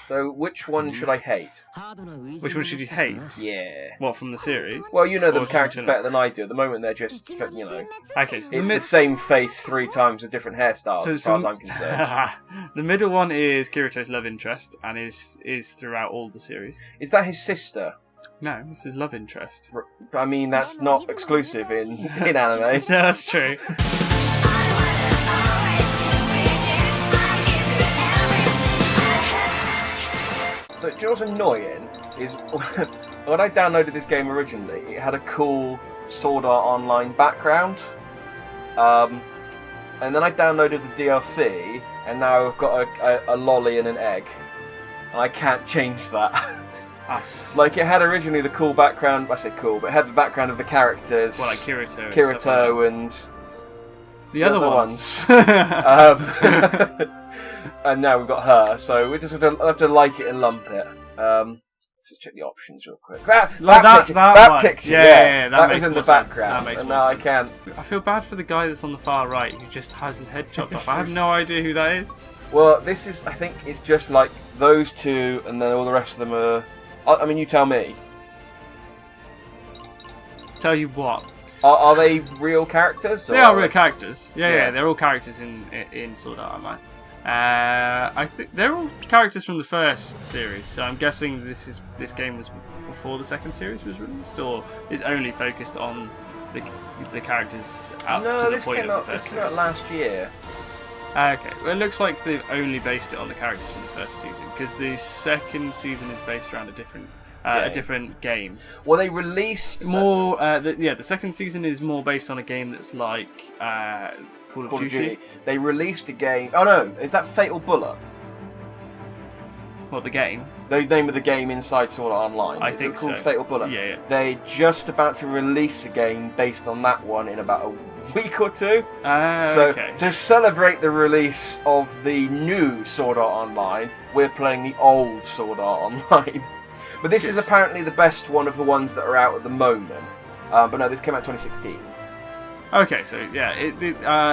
So, which one should I hate? Which one should you hate? Yeah. What, from the series? Well, you know the Or characters just in better than I do. At the moment, they're just, Okay, so it's the same face 3 times with different hairstyles, as far as I'm concerned. The middle one is Kirito's love interest, and is throughout all the series. Is that his sister? No, this is love interest. I mean, that's not exclusive in anime. Yeah, that's true. So, do you know what's annoying? Is when I downloaded this game originally, it had a cool Sword Art Online background. And then I downloaded the DLC, and now I've got a lolly and an egg. And I can't change that. Like, it had originally the cool background, I say cool, but it had the background of the characters. Well, like Kirito. Kirito and the other ones. And now we've got her, so we just have to like it and lump it. Let's check the options real quick. That picture, yeah, that was in the background. And now I can't. I feel bad for the guy that's on the far right who just has his head chopped off. I have no idea who that is. Well, this is, I think it's just like those two, and then all the rest of them are. I mean, you tell me. Tell you what. Are they real characters? They are real characters. Yeah, they're all characters in Sword Art Online. I think they're all characters from the first series, so I'm guessing this game was before the second series was released, or is only focused on the characters up to the point of the first series. Came out last year. Okay, well, it looks like they've only based it on the characters from the first season, because the second season is based around a different game. Well, they released more. The second season is more based on a game that's like Call of Duty. They released a game. Oh no, is that Fatal Bullet? What, the game? The name of the game inside Sword Art Online. I think called so. Fatal Bullet. Yeah. They're just about to release a game based on that one in about a week or two. Okay. To celebrate the release of the new Sword Art Online, we're playing the old Sword Art Online. But this is apparently the best one of the ones that are out at the moment. But no, this came out in 2016. Okay, so yeah,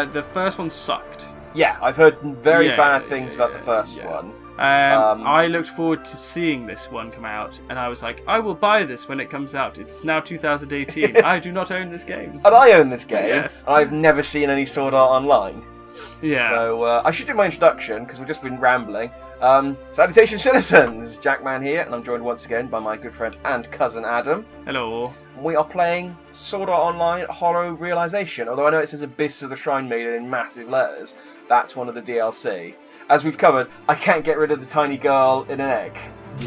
the first one sucked. Yeah, I've heard very bad things about the first one. I looked forward to seeing this one come out, and I was like, I will buy this when it comes out. It's now 2018. I do not own this game. And I own this game. Yes. And I've never seen any Sword Art Online. Yeah. So I should do my introduction, because we've just been rambling. Salutations, citizens! Jackman here, and I'm joined once again by my good friend and cousin Adam. Hello. We are playing Sword Art Online Hollow Realization. Although I know it says Abyss of the Shrine Maiden in massive letters, that's one of the DLC. As we've covered, I can't get rid of the tiny girl in an egg.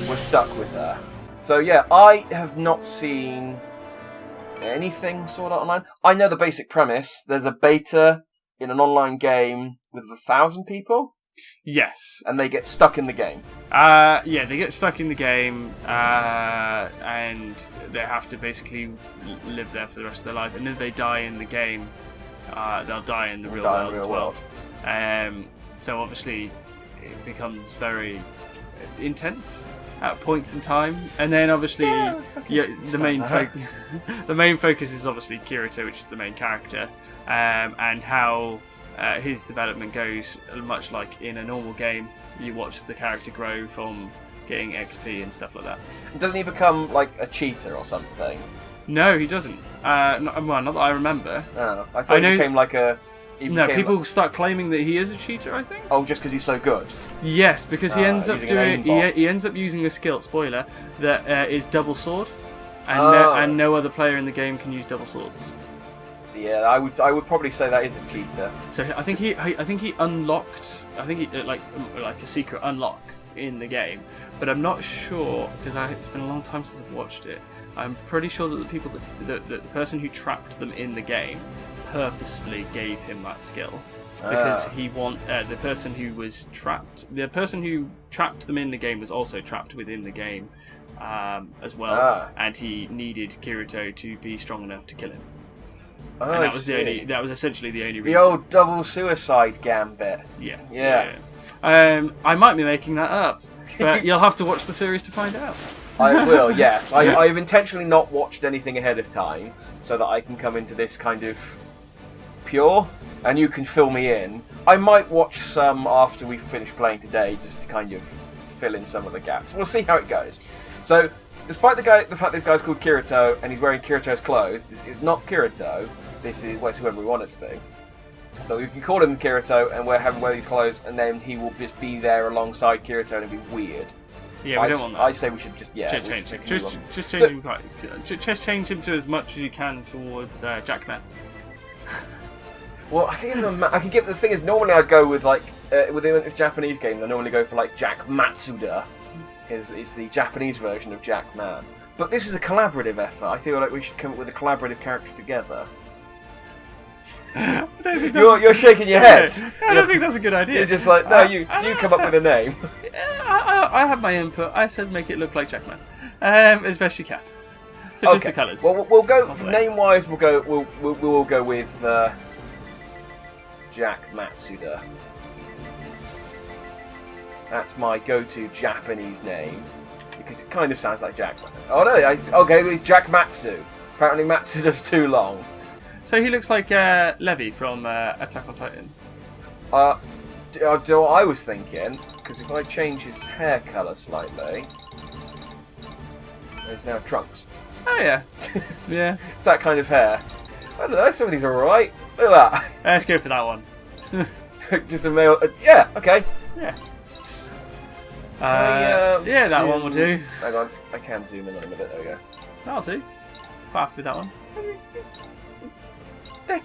We're stuck with her. So yeah, I have not seen anything Sword Art Online. I know the basic premise. There's a beta in an online game with 1,000 people. Yes. And they get stuck in the game. Yeah, they get stuck in the game, and they have to basically live there for the rest of their life. And if they die in the game, they'll die in the real world as well. So obviously, it becomes very intense at points in time. And then obviously, the main focus is obviously Kirito, which is the main character, and how his development goes. Much like in a normal game, you watch the character grow from getting XP and stuff like that. Doesn't he become like a cheater or something? No, he doesn't. Not that I remember. Oh, I thought he became like a... people start claiming that he is a cheater, I think. Oh, just because he's so good? Yes, because he ends up he ends up using a skill, spoiler, that is double sword, and no other player in the game can use double swords. So yeah, I would probably say that is a cheater. So I think he unlocked like a secret unlock in the game, but I'm not sure because it's been a long time since I've watched it. I'm pretty sure that the person who trapped them in the game purposefully gave him that skill because the person who trapped them in the game was also trapped within the game as well, and he needed Kirito to be strong enough to kill him. And that was essentially the only reason. The old double suicide gambit. Yeah. I might be making that up, but you'll have to watch the series to find out. I will, yes. I've intentionally not watched anything ahead of time so that I can come into this kind of pure, and you can fill me in. I might watch some after we finish playing today just to kind of fill in some of the gaps. We'll see how it goes. So, despite the fact this guy's called Kirito and he's wearing Kirito's clothes, this is not Kirito. This is, well, it's whoever we want it to be. So we can call him Kirito and have him wear these clothes, and then he will just be there alongside Kirito, and it'd be weird. Yeah, we don't want that. I say we should just change him. Just change him to as much as you can towards Jackman. Well, I can give the thing is normally I'd go with like within this Japanese game I normally go for like Jack Matsuda. Is the Japanese version of Jackman. But this is a collaborative effort. I feel like we should come up with a collaborative character together. You're shaking your head. I don't think that's a good idea. You're just like, no, you come up with a name. I have my input. I said make it look like Jackman, as best you can. So just the colours. Well, we'll go name-wise. We'll go with Jack Matsuda. That's my go-to Japanese name because it kind of sounds like Jackman. Oh no, okay, well, it's Jack Matsu. Apparently, Matsuda's too long. So he looks like Levi from Attack on Titan. Do you know what I was thinking? Because if I change his hair colour slightly, there's now Trunks. Oh yeah, yeah. It's that kind of hair. I don't know. Some of these are alright. Look at that. Let's go for that one. Just a male. Yeah. Okay. Yeah. Yeah, that one will do. Hang on, I can zoom in on him a bit. There we go. That'll do. Quite happy with that one. There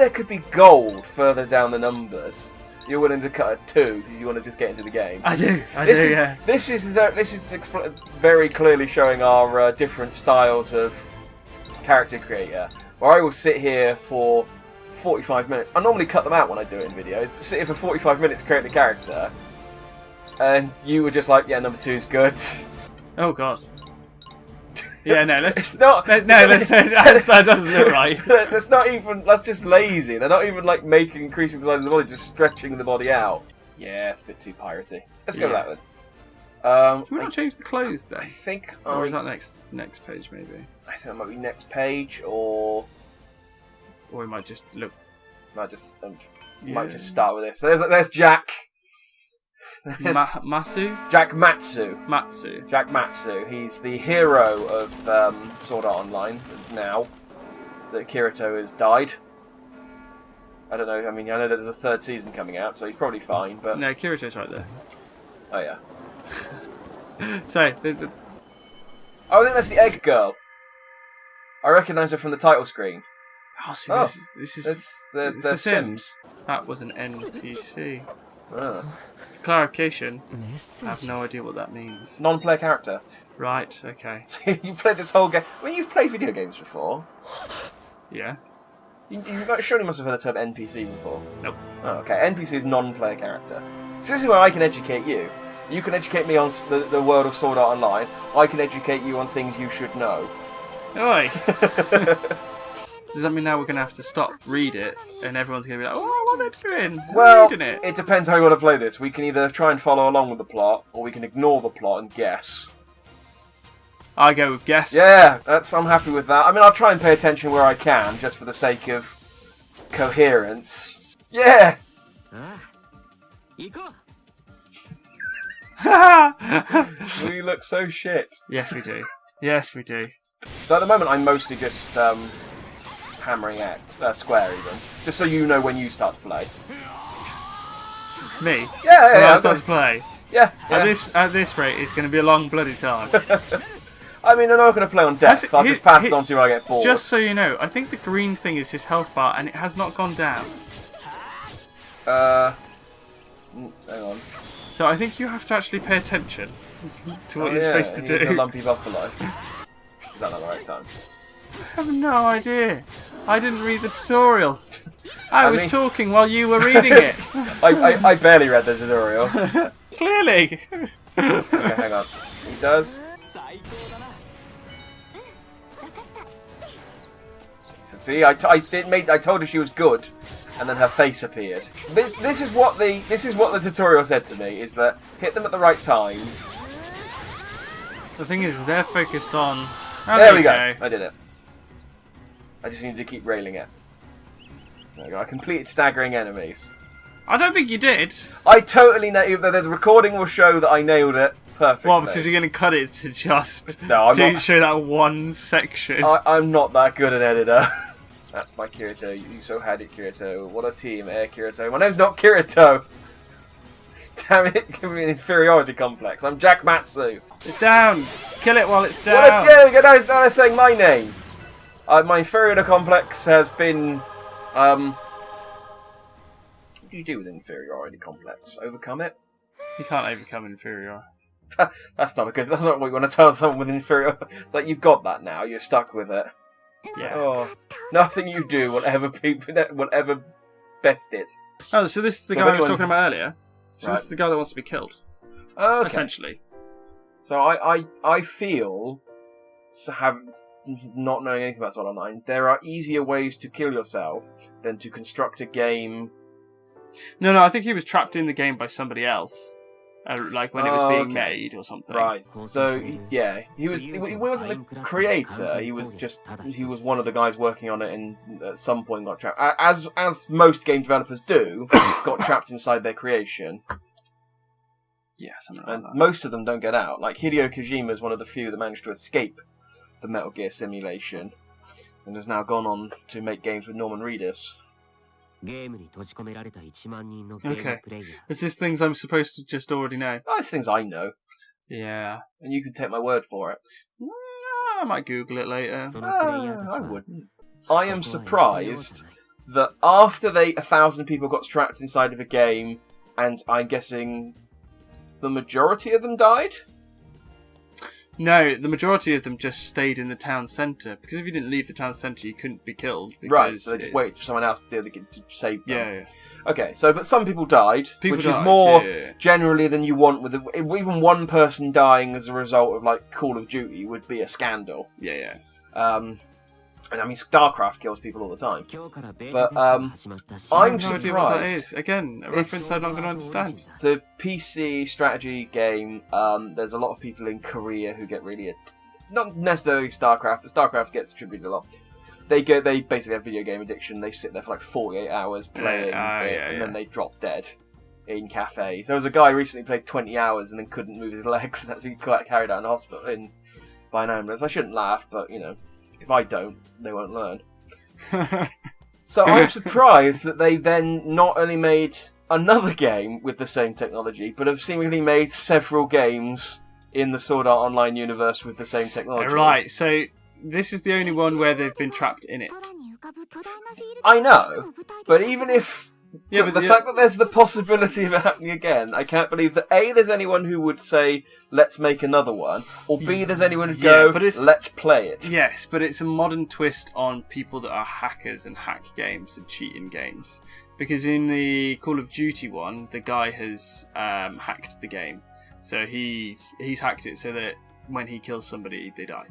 could be gold further down the numbers. You're willing to cut a 2 because you want to just get into the game. I do. Yeah. This is very clearly showing our different styles of character creator. Where I will sit here for 45 minutes. I normally cut them out when I do it in videos. But sit here for 45 minutes creating a character, and you were just like, yeah, number 2 is good. Oh god. Yeah, no, let's. It's not. No, that doesn't look right. That's not even. That's just lazy. They're not even like increasing the size of the body, just stretching the body out. Yeah, it's a bit too piratey. Let's go with that then. Can we not change the clothes then? I think. Or is that next page maybe? I think that might be next page, or it might just look. Might just start with this. So there's Jack. Masu? Jack Matsu. Matsu. Jack Matsu. He's the hero of Sword Art Online now that Kirito has died. I don't know. I mean, I know that there's a 3rd season coming out, so he's probably fine. But no, Kirito's right there. Oh yeah. So. I think that's the egg girl. I recognise her from the title screen. Oh, see, this is it's the Sims. That was an NPC. Oh. Clarification. I have no idea what that means. Non-player character. Right, okay. You played this whole game. I mean, you've played video games before. Yeah. You surely must have heard the term NPC before. Nope. Oh, okay. NPC is non-player character. So this is where I can educate you. You can educate me on the world of Sword Art Online. I can educate you on things you should know. Oi! Does that mean now we're going to have to stop, read it, and everyone's going to be like, oh, what are they doing? Well, reading it? It depends how you want to play this. We can either try and follow along with the plot, or we can ignore the plot and guess. I go with guess. Yeah, I'm happy with that. I mean, I'll try and pay attention where I can, just for the sake of coherence. Yeah! We look so shit. Yes, we do. Yes, we do. So at the moment, I'm mostly just hammering square even, just so you know when you start to play. Me? Yeah. When I start to play. Yeah. At this rate, it's going to be a long bloody time. I mean, I'm not going to play on death. I'll just pass it on to you when I get bored. Just so you know, I think the green thing is his health bar, and it has not gone down. Hang on. So I think you have to actually pay attention to what you're supposed to do. The lumpy buffalo. Is that not the right time? I have no idea. I didn't read the tutorial. I was talking while you were reading it. I barely read the tutorial. Clearly. Okay, hang on. He does. See, I told her she was good, and then her face appeared. This is what the tutorial said to me: is that hit them at the right time. The thing is, they're focused on. There we go. I did it. I just needed to keep railing it. There we go. I completed staggering enemies. I don't think you did. I totally nailed it. The recording will show that I nailed it. perfectly. Well, because you're going to cut it to just No, I'm to not. show that one section. I'm not that good an editor. That's my Kirito. You so had it, Kirito. What a team, Kirito. My name's not Kirito. Damn it, give me an inferiority complex. I'm Jack Matsu. It's down. Kill it while it's down. What a team! Now they're saying my name. My inferiority complex has been. What do you do with inferiority complex? Overcome it? You can't overcome inferior. That's not what you want to tell someone with inferior. It's like you've got that now. You're stuck with it. Yeah. Oh, nothing you do will ever best it. Oh, so this is the So guy I was anyone- talking about earlier. So Right. this is the guy that wants to be killed, Okay. essentially. So I feel, not knowing anything about Sword Online, there are easier ways to kill yourself than to construct a game. No, I think he was trapped in the game by somebody else, like when it was being Okay. made or something. Right. So he wasn't the creator. He was one of the guys working on it, and at some point got trapped. As most game developers do, got trapped inside their creation. Yeah, something like And that. most of them don't get out. Like Hideo Kojima is one of the few that managed to escape the Metal Gear simulation, and has now gone on to make games with Norman Reedus. Okay. Is this things I'm supposed to just already know? Those things I know, Yeah. and you can take my word for it. I might Google it later. I wouldn't. I am surprised that after 1,000 people got trapped inside of a game, and I'm guessing the majority of them died? No, the majority of them just stayed in the town centre, because if you didn't leave the town centre, you couldn't be killed. Right, so they just waited for someone else to save them. Yeah. Okay, but some people died, People which is died, more yeah. generally than you want. Even one person dying as a result of like Call of Duty would be a scandal. Yeah. And I mean, StarCraft kills people all the time. But I I'm have no idea what that surprised. is. Again, a reference I'm not going to understand. It's a PC strategy game. There's a lot of people in Korea who get really not necessarily StarCraft, but StarCraft gets attributed a lot. They basically have video game addiction. They sit there for like 48 hours playing and then they drop dead in cafes. There was a guy recently who played 20 hours and then couldn't move his legs and actually got carried out in hospital by an ambulance. I shouldn't laugh, but you know, if I don't, they won't learn. So I'm surprised that they then not only made another game with the same technology, but have seemingly made several games in the Sword Art Online universe with the same technology. Right, so this is the only one where they've been trapped in it. I know, but even if Yeah, the fact that there's the possibility of it happening again, I can't believe that A, there's anyone who would say, let's make another one, or B, there's anyone who'd go, let's play it. Yes, but it's a modern twist on people that are hackers and hack games and cheat in games. Because in the Call of Duty one, the guy has hacked the game. So he's hacked it so that when he kills somebody, they die.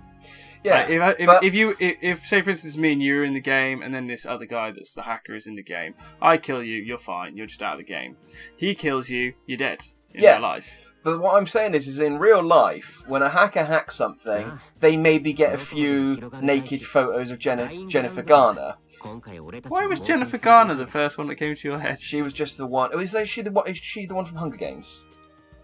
Yeah, if say for instance me and you are in the game, and then this other guy that's the hacker is in the game, I kill you, you're fine, you're just out of the game. He kills you, you're dead in real life. But what I'm saying is in real life, when a hacker hacks something, they maybe get a few naked photos of Jennifer Garner. Why was Jennifer Garner the first one that came to your head? She was just the one. Is she the one from Hunger Games?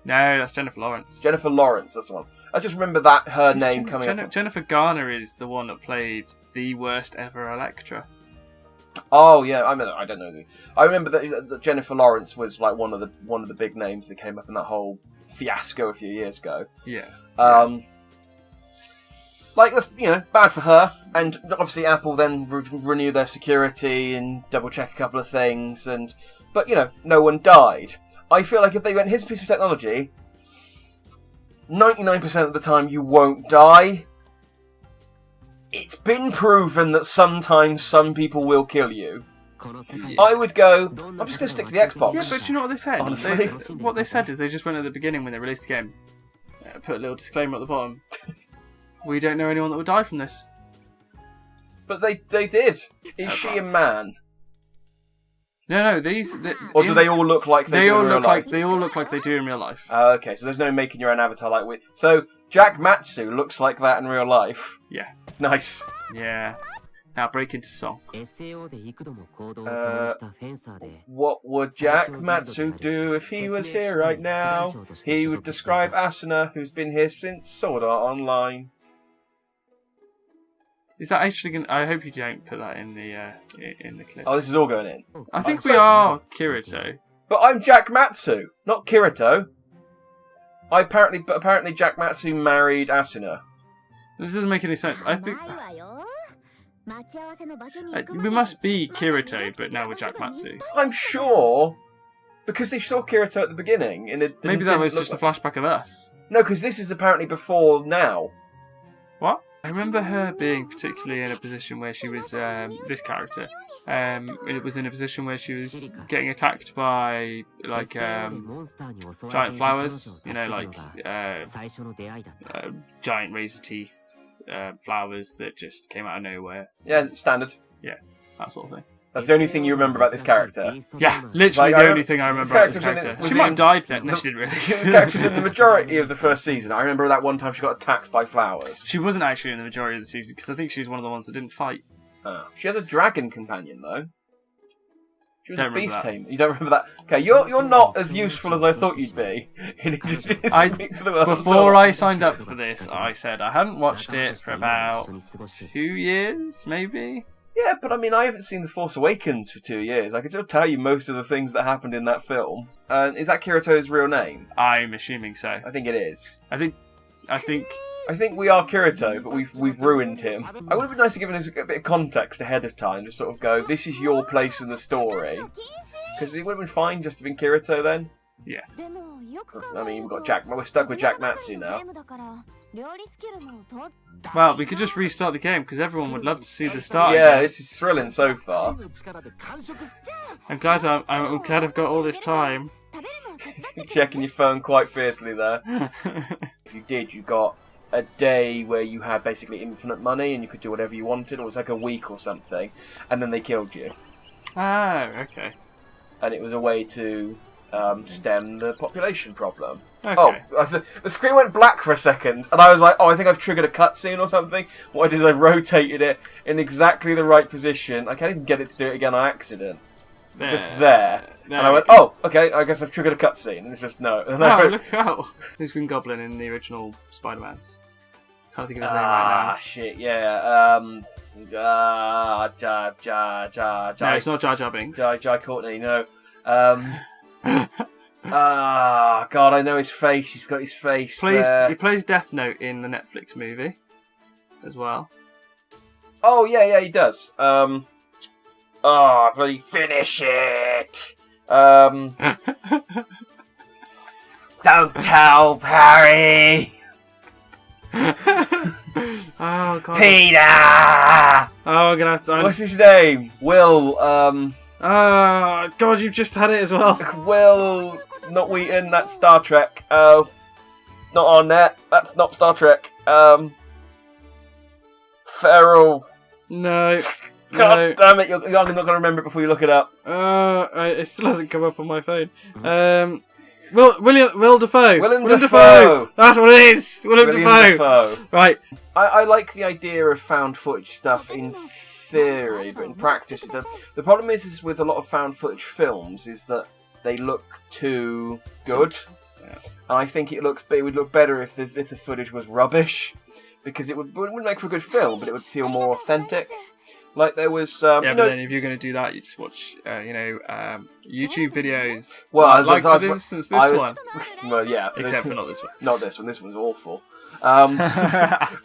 No, that's Jennifer Lawrence. Jennifer Lawrence, that's the one. I just remember her name coming up. Jennifer Garner is the one that played the worst ever Electra. Oh yeah, I don't know. I remember that Jennifer Lawrence was like one of the big names that came up in that whole fiasco a few years ago. Yeah. Like that's bad for her, and obviously Apple then renew their security and double check a couple of things, but no one died. I feel like if they went, here's a piece of technology, 99% of the time you won't die. It's been proven that sometimes some people will kill you. I would go, I'm just going to stick to the Xbox. Yeah, but do you know what they said? Honestly. What they said is they just went at the beginning when they released the game, put a little disclaimer at the bottom. We don't know anyone that will die from this. But they did. Is she a man? No, Or do they all look like they do in real life? They all look like they do in real life. Okay, so there's no making your own avatar like with. So Jack Matsu looks like that in real life. Yeah. Nice. Yeah. Now break into song. What would Jack Matsu do if he was here right now? He would describe Asuna, who's been here since Sword Art Online. Is that actually going? I hope you don't put that in the clip. Oh, this is all going in. I think we are Kirito. But I'm Jack Matsu, not Kirito. Apparently Jack Matsu married Asuna. This doesn't make any sense. I think we must be Kirito, but now we're Jack Matsu. I'm sure, because they saw Kirito at the beginning. Maybe that was just a flashback of us. No, because this is apparently before now. What? I remember her being particularly in a position where she was this character. It was in a position where she was getting attacked by like giant flowers. You know, like giant razor teeth flowers that just came out of nowhere. Yeah, standard. Yeah, that sort of thing. That's the only thing you remember about this character. Yeah, literally the only thing I remember about this character. She might have died then. No, she didn't really. This character's in the majority of the first season. I remember that one time she got attacked by flowers. She wasn't actually in the majority of the season, because I think she's one of the ones that didn't fight. She has a dragon companion, though. She was Don't a beast remember that. tamer. You don't remember that? Okay, you're not as useful as I thought you'd be in introducing me to the world. Before I signed up for this, I said I hadn't watched it for about 2 years, maybe? Yeah, but I mean, I haven't seen The Force Awakens for 2 years. I can still tell you most of the things that happened in that film. Is that Kirito's real name? I'm assuming so. I think it is. I think we are Kirito, but we've ruined him. I would have been nice to give him a bit of context ahead of time, just sort of go, this is your place in the story. Because it would have been fine just to have been Kirito then. Yeah. I mean, we're stuck with Jack Matsu now. Well, we could just restart the game, because everyone would love to see the start. Yeah, again. this is thrilling so far. I'm glad I've got all this time. Checking your phone quite fiercely there. If you did, you got a day where you had basically infinite money and you could do whatever you wanted. It was like a week or something, and then they killed you. Oh, okay. And it was a way to stem the population problem. Okay. Oh, the screen went black for a second, and I was like, oh, I think I've triggered a cutscene or something. What I did is I rotated it in exactly the right position. I can't even get it to do it again on accident. Just there. And I went, oh, okay, I guess I've triggered a cutscene. And it's just, no. And Oh, look out. Who's Green Goblin in the original Spider-Mans? Can't think of his name right now. Ah, shit, yeah. No, it's not Jar Jar Binks. Jai Courtney, no. God, I know his face. He's got his face there. He plays Death Note in the Netflix movie as well. Oh, yeah, he does. Oh, bloody finish it! Don't tell Harry! Oh, God. Peter! Oh, I'm gonna have to... What's his name? Will, Oh, God, you've just had it as well. Will... Not Wheaton, that's Star Trek. Oh. Not on that. That's not Star Trek. Ferrell. No. God damn it, you're not going to remember it before you look it up. It still hasn't come up on my phone. Will Dafoe. Willem Dafoe. That's what it is. William Dafoe. Right. I like the idea of found footage stuff in theory, but in practice it does. The problem is with a lot of found footage films is that they look too good. Yeah. And I think it would look better if the footage was rubbish, because it wouldn't make for a good film, but it would feel more authentic. Like there was, but then if you're going to do that, you just watch, YouTube videos. Well, for instance, this one. Well, yeah, Except for not this one. Not this one. This one's awful. I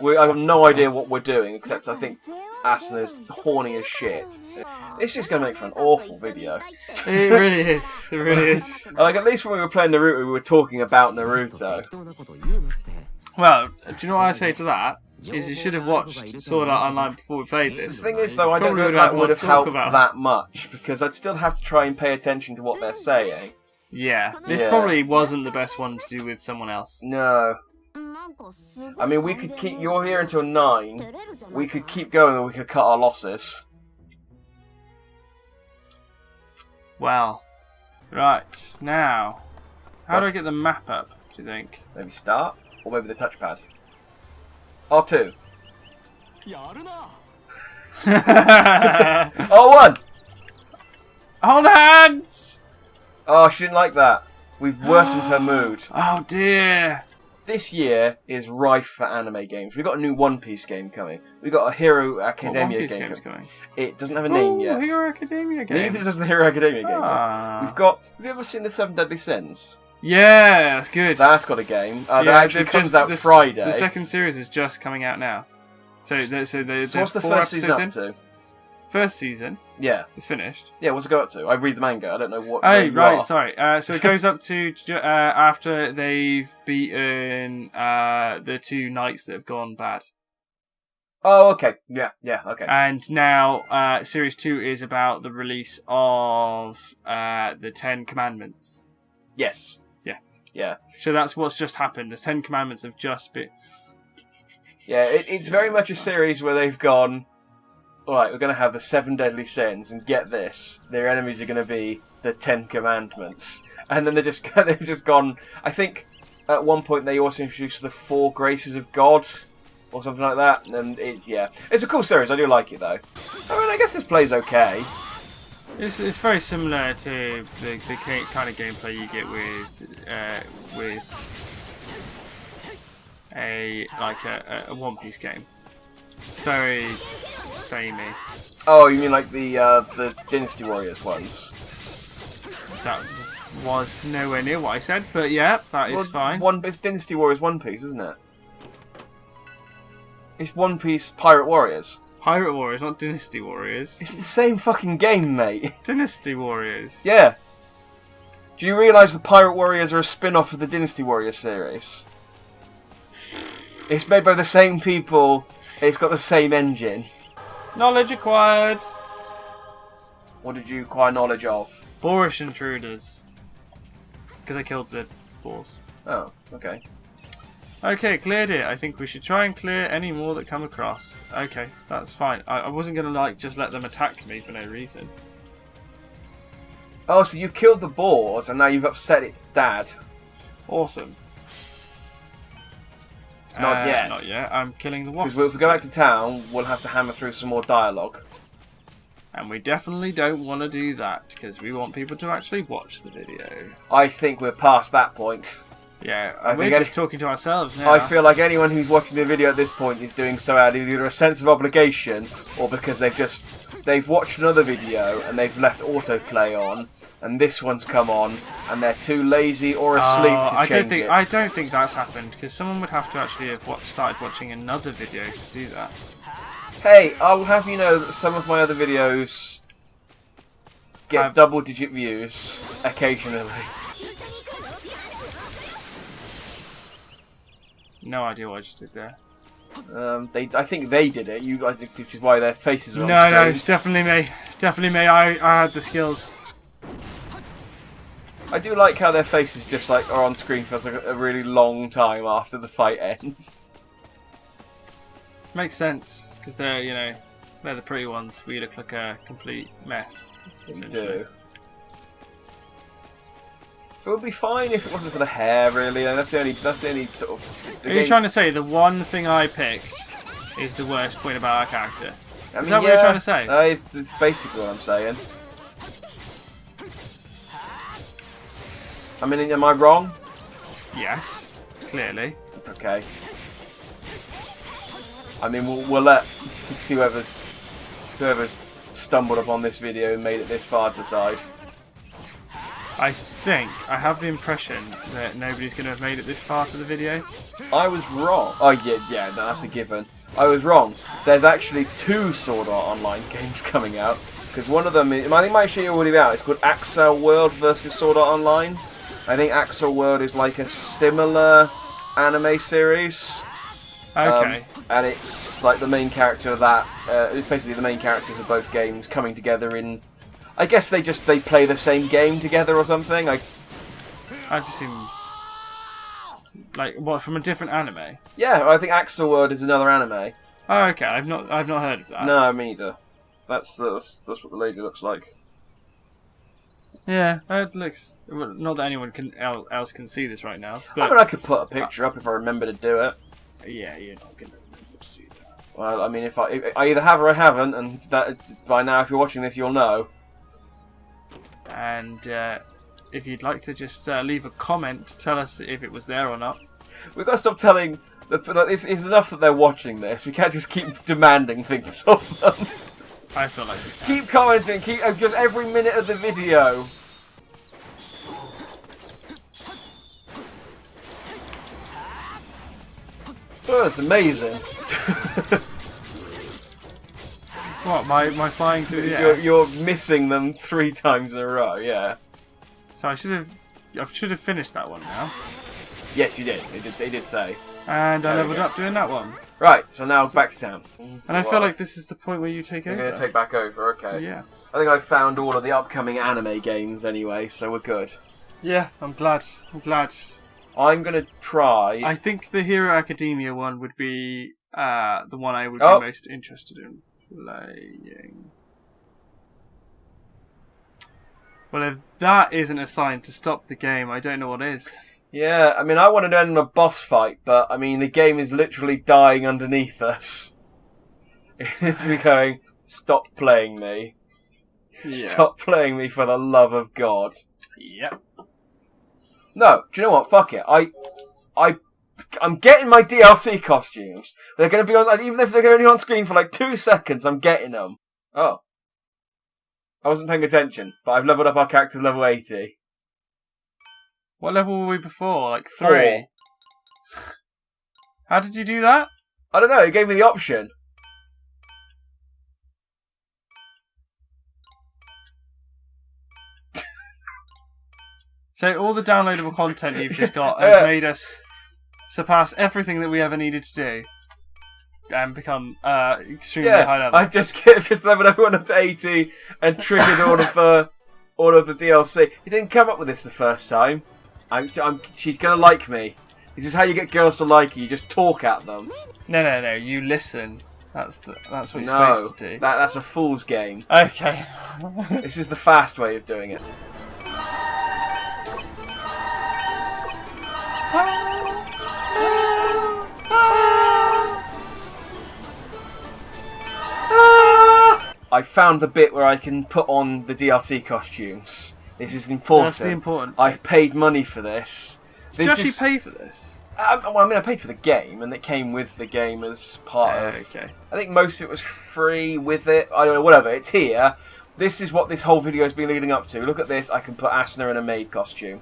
have no idea what we're doing, except I think Asuna's horny as shit. This is going to make for an awful video. It really is. It really is. Like, at least when we were playing Naruto, we were talking about Naruto. Well, do you know what I say to that? Is you should have watched Sword Art Online before we played this. The thing is, though, I don't know if that would have helped that much, because I'd still have to try and pay attention to what they're saying. Yeah, this probably wasn't the best one to do with someone else. No. I mean, we could keep... You're here until 9. We could keep going, or we could cut our losses. Well, right, now, how do I get the map up, do you think? Maybe start, or maybe the touchpad. R2. Oh, one! Hold hands! Oh, she didn't like that. We've worsened her mood. Oh dear. This year is rife for anime games. We've got a new One Piece game coming. We've got a Hero Academia game coming. It doesn't have a name yet. Hero Academia game. Neither does the Hero Academia game. We've got... Have you ever seen the Seven Deadly Sins? Yeah, that's good. That's got a game. That actually comes out Friday. The second series is just coming out now. So what's the first season up to? First season. Yeah. It's finished. Yeah, what's it go up to? I read the manga. I don't know what. Oh, right. Sorry. So it goes up to after they've beaten the two knights that have gone bad. Oh, okay. Yeah, okay. And now series 2 is about the release of the 10 Commandments. Yes. Yeah. So that's what's just happened. The 10 Commandments have just been... Yeah, it's very much a series where they've gone, alright, we're going to have the 7 deadly sins, and get this, their enemies are going to be the 10 Commandments. And then they've just gone, I think at one point they also introduced the 4 graces of God, or something like that, and it's a cool series, I do like it though. I mean, I guess this plays okay. It's very similar to the kind of gameplay you get with a One Piece game. It's very samey. Oh, you mean like the Dynasty Warriors ones? That was nowhere near what I said, but yeah, that is fine. It's Dynasty Warriors One Piece, isn't it? It's One Piece Pirate Warriors. Pirate Warriors, not Dynasty Warriors. It's the same fucking game, mate. Dynasty Warriors. Yeah. Do you realise the Pirate Warriors are a spin-off of the Dynasty Warriors series? It's made by the same people. It's got the same engine. Knowledge acquired. What did you acquire knowledge of? Boorish intruders. Because I killed the boars. Oh, okay. Okay, cleared it. I think we should try and clear any more that come across. Okay, that's fine. I wasn't going to just let them attack me for no reason. Oh, so you've killed the boars and now you've upset its dad. Awesome. Not yet. Not yet. I'm killing the wasps. Because if we go back to town, we'll have to hammer through some more dialogue. And we definitely don't want to do that, because we want people to actually watch the video. I think we're past that point. Yeah, we're just talking to ourselves now. I feel like anyone who's watching the video at this point is doing so out of either a sense of obligation, or because they've watched another video and they've left autoplay on, and this one's come on, and they're too lazy or asleep to change it. I don't think that's happened, because someone would have to actually have started watching another video to do that. Hey, I'll have you know that some of my other videos get double-digit views occasionally. No idea what I just did there. I think they did it. I think, which is why their faces are on screen. No, it's definitely me. Definitely me. I had the skills. I do like how their faces just are on screen for a really long time after the fight ends. Makes sense, because they're the pretty ones. We look like a complete mess. You do. It would be fine if it wasn't for the hair, really. That's the only sort of... Are you trying to say the one thing I picked is the worst point about our character? Is that what you're trying to say? It's basically what I'm saying. I mean, am I wrong? Yes, clearly. Okay. I mean, we'll let whoever's stumbled upon this video and made it this far decide. I think I have the impression that nobody's going to have made it this far to the video. I was wrong. Oh yeah, no, that's a given. I was wrong. There's actually 2 Sword Art Online games coming out, because one of them I think might actually already be out. It's called Axel World versus Sword Art Online. I think Axel World is like a similar anime series. Okay. And it's like the main character of that. It's basically the main characters of both games coming together in. I guess they play the same game together or something. That just seems like what, from a different anime. Yeah, I think Axel World is another anime. Oh, okay. I've not heard of that. No, me either. That's what the lady looks like. Yeah, it looks. Not that anyone else can see this right now. But, I mean, I could put a picture up if I remember to do it. Yeah, you're not gonna remember to do that. Well, I mean, if I either have or I haven't, and that, by now, if you're watching this, you'll know. And if you'd like to just leave a comment to tell us if it was there or not. We've got to stop telling... It's enough that they're watching this. We can't just keep demanding things of them. I feel like we can. Keep commenting, keep just every minute of the video. Oh, that's amazing. What, my flying through the air? You're missing them 3 times in a row, yeah. So I should have finished that one now. Yes, you did. It did say. And I leveled up doing that one. Right, so now back to town. And I feel like this is the point where you take over. You're going to take back over, okay. Yeah. I think I found all of the upcoming anime games anyway, so we're good. Yeah, I'm glad. I'm going to try... I think the Hero Academia one would be the one I would be most interested in playing. Well, if that isn't a sign to stop the game, I don't know what is. Yeah, I mean, I wanted to end in a boss fight, but, I mean, the game is literally dying underneath us. We're going, stop playing me. Yeah. Stop playing me for the love of God. Yep. No, do you know what? Fuck it. I'm getting my DLC costumes. They're going to be on, even if they're only on screen for like 2 seconds, I'm getting them. Oh. I wasn't paying attention, but I've leveled up our character to level 80. What level were we before? Like 4. 3? How did you do that? I don't know, it gave me the option. So all the downloadable content you've just got has made us surpass everything that we ever needed to do and become extremely high level. I've just leveled everyone up to 80 and triggered all of the DLC. You didn't come up with this the first time. She's gonna like me. This is how you get girls to like you. You just talk at them. No. You listen. That's what you're supposed to do. That's a fool's game. Okay. This is the fast way of doing it. I found the bit where I can put on the DLC costumes. This is important. That's the important. I've paid money for this. Did you actually pay for this? Well, I mean, I paid for the game, and it came with the game as part of... Okay. I think most of it was free with it. I don't know, whatever. It's here. This is what this whole video has been leading up to. Look at this. I can put Asuna in a maid costume.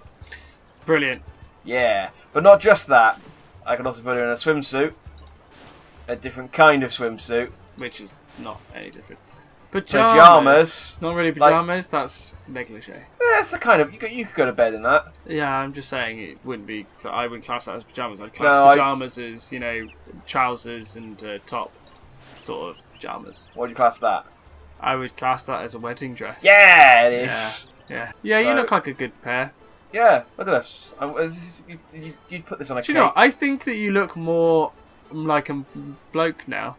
Brilliant. Yeah. But not just that. I can also put her in a swimsuit. A different kind of swimsuit. Which is not any different. Pajamas. Not really pajamas, that's negligee. That's the kind of... You could go to bed in that. Yeah, I'm just saying it wouldn't be... I wouldn't class that as pajamas. I'd class pajamas as, you know, trousers and top sort of pajamas. What would you class that? I would class that as a wedding dress. Yeah, it is. Yeah, you look like a good pair. Yeah, look at this. You'd put this on a cake. Do you know what? I think that you look more like a bloke now.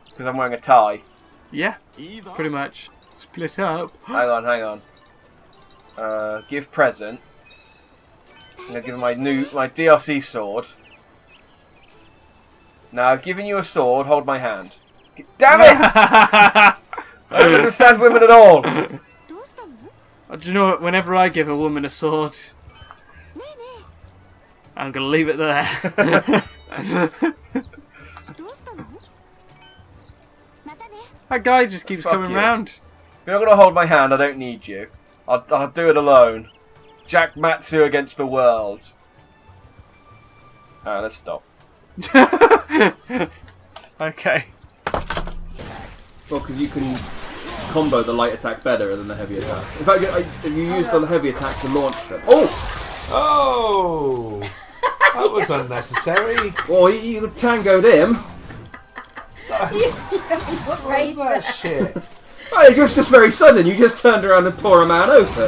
Because I'm wearing a tie. Yeah, pretty much. Split up. Hang on. Give present. I'm going to give him my DLC sword. Now, I've given you a sword, hold my hand. Damn it! I don't understand women at all. Do you know what? Whenever I give a woman a sword, I'm going to leave it there. That guy just keeps coming round. You're not going to hold my hand, I don't need you. I'll do it alone. Jack Matsu against the world. Alright, let's stop. Okay. Well, because you can combo the light attack better than the heavy attack. In fact, you use the heavy attack to launch them. Oh! Oh! That was unnecessary. Well, you tangoed him. What was that shit? It was just very sudden. You just turned around and tore a man open.